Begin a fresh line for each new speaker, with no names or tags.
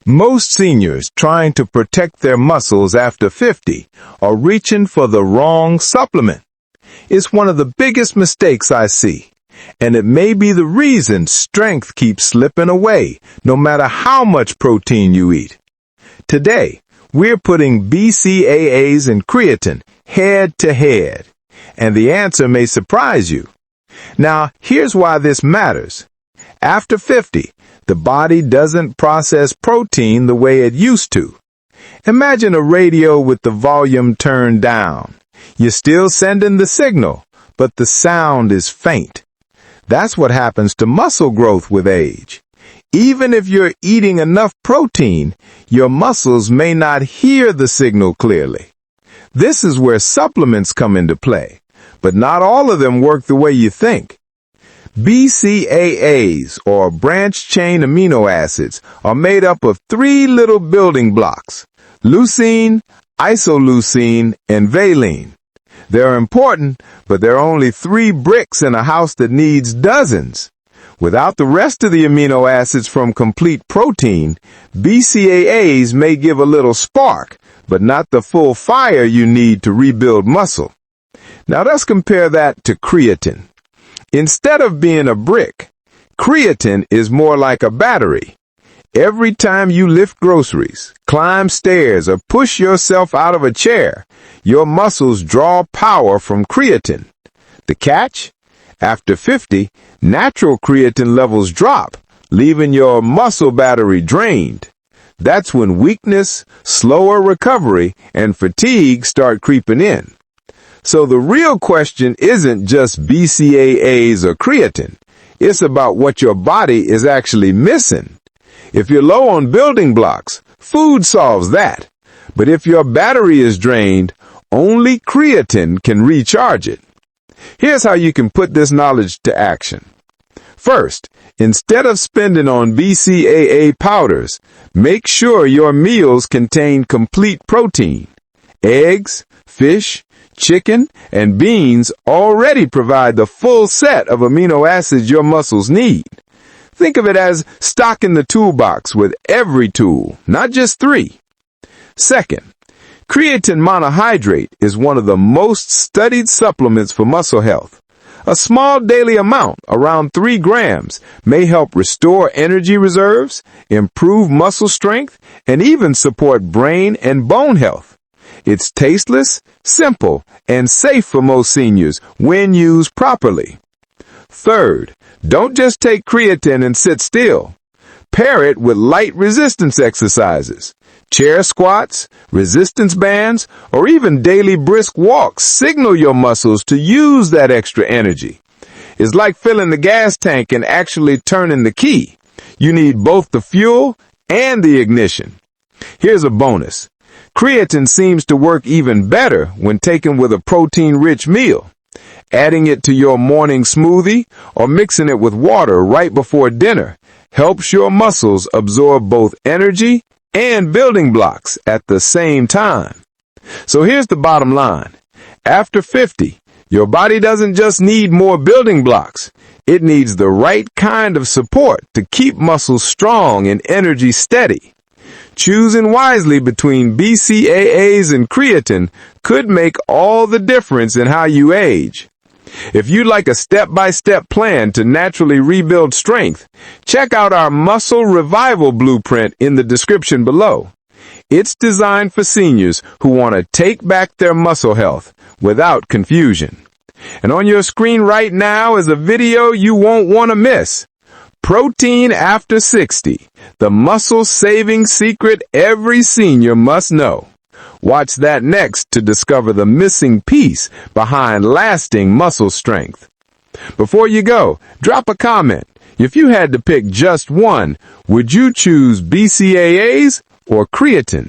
Most seniors trying to protect their muscles after 50 are reaching for the wrong supplement. It's one of the biggest mistakes I see, and it may be the reason strength keeps slipping away no matter how much protein you eat. Today, we're putting BCAAs and creatine head to head, and the answer may surprise you. Now, here's why this matters. After 50, the body doesn't process protein the way it used to. Imagine a radio with the volume turned down. You're still sending the signal, but the sound is faint. That's what happens to muscle growth with age. Even if you're eating enough protein, your muscles may not hear the signal clearly. This is where supplements come into play, but not all of them work the way you think. BCAAs, or branched-chain amino acids, are made up of 3 little building blocks: leucine, isoleucine, and valine. They're important, but they're only 3 bricks in a house that needs dozens. Without the rest of the amino acids from complete protein, BCAAs may give a little spark, but not the full fire you need to rebuild muscle. Now let's compare that to creatine. Instead of being a brick, creatine is more like a battery. Every time you lift groceries, climb stairs, or push yourself out of a chair, your muscles draw power from creatine. The catch? After 50, natural creatine levels drop, leaving your muscle battery drained. That's when weakness, slower recovery, and fatigue start creeping in. So the real question isn't just BCAAs or creatine. It's about what your body is actually missing. If you're low on building blocks, food solves that. But if your battery is drained, only creatine can recharge it. Here's how you can put this knowledge to action. First, instead of spending on BCAA powders, make sure your meals contain complete protein. Eggs, fish, chicken, and beans already provide the full set of amino acids your muscles need. Think of it as stock in the toolbox with every tool, not just 3. Second, creatine monohydrate is one of the most studied supplements for muscle health. A small daily amount, around 3 grams, may help restore energy reserves, improve muscle strength, and even support brain and bone health. It's tasteless, simple, and safe for most seniors when used properly. Third, don't just take creatine and sit still. Pair it with light resistance exercises. Chair squats, resistance bands, or even daily brisk walks signal your muscles to use that extra energy. It's like filling the gas tank and actually turning the key. You need both the fuel and the ignition. Here's a bonus. Creatine seems to work even better when taken with a protein-rich meal. Adding it to your morning smoothie or mixing it with water right before dinner helps your muscles absorb both energy and building blocks at the same time. So here's the bottom line. After 50, your body doesn't just need more building blocks. It needs the right kind of support to keep muscles strong and energy steady. Choosing wisely between BCAAs and creatine could make all the difference in how you age. If you'd like a step-by-step plan to naturally rebuild strength, check out our Muscle Revival Blueprint in the description below. It's designed for seniors who want to take back their muscle health without confusion. And on your screen right now is a video you won't want to miss. Protein after 60, the muscle-saving secret every senior must know. Watch that next to discover the missing piece behind lasting muscle strength. Before you go, drop a comment. If you had to pick just one, would you choose BCAAs or creatine?